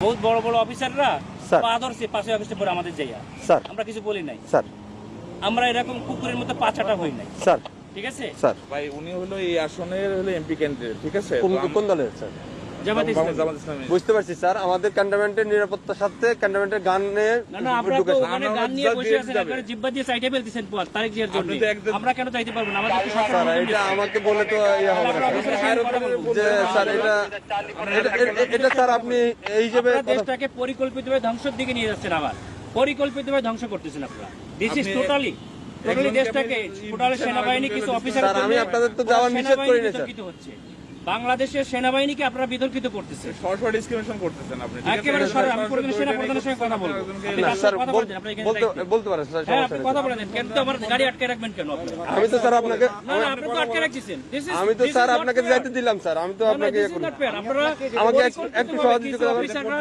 বহুত বড় বড় অফিসাররা স্যার। পা ধরছে পাশে অফিসে পরে আমাদের যাইয়া স্যার। আমরা কিছু বলি নাই স্যার আমরা এরকম কুকুরের মতো পাছাটা হই নাই স্যার ঠিক আছে স্যার ভাই উনি হলো এই আসনের হলো এমপি ক্যান্ডিডেট, ঠিক আছে? কোন তো কোন দলের স্যার? জামাত ইসলামী। জামাত ইসলামী। বুঝতে পারছি স্যার, আমাদের ক্যান্টনমেন্টের নিরাপত্তার সাথে ক্যান্টনমেন্টের গানে না না আপনারা তো ঢুকেছে। ওখানে গান নিয়ে বসে আছেন একবারে জিব্বা দিয়ে সাইডে ফেলতেছেন পর তারিখ জিয়ার জন্য আপনি তো একদম- আমরা কেন চাইতে পারবো না আমাদের তো সরকার স্যার অনুমতি এটা দিচ্ছে। আমাকে বলে তো ইয়ে হবে না আমরা স্যার। অফিসারের সঙ্গে কথা বলবো। যে স্যার এটা স্যার আপনি এই হিসেবে আপনারা দেশটাকে পরিকল্পিতভাবে ধ্বংসের দিকে নিয়ে যাচ্ছেন আবার পরিকল্পিতভাবে ধ্বংস করতেছেন আপনারা দিস ইজ আপনি টোটালি দেশটাকে টোটালি সেনাবাহিনী কিছু অফিসার স্যার, আমি আপনাদের তো যাওয়ার নিষেধ করি না, স্যার। বিতর্কিত হচ্ছে বাংলাদেশের সেনাবাহিনীকে আপনারা বিতর্কিত করতেছেন সরাসরি ডিসক্রিমিনেশন করতেছেন আপনি, ঠিক আছে? একেবারে সরাসরি আমি কোনোদিন সেনাপ্রধানের সঙ্গে কথা বলবো আপনি না তার স্যার সাথে কথা বলছেন আপনি এখানে দায়িত্বে। বলতে পারেন স্যার, হ্যাঁ সমস্যা আপনি নেই। কথা বলেন কেন তো আমার গাড়ি আটকে রাখবেন কেন আপনি আমি তো স্যার আপনাকে না না আপনি তো আটকে রাখছেন আমি তো স্যার আপনাকে যাইতে দিলাম স্যার, আমি তো আপনাকে ইয়ে করি। আপনারা আমাকে একটু সহযোগিতা করবেন। অফিসাররা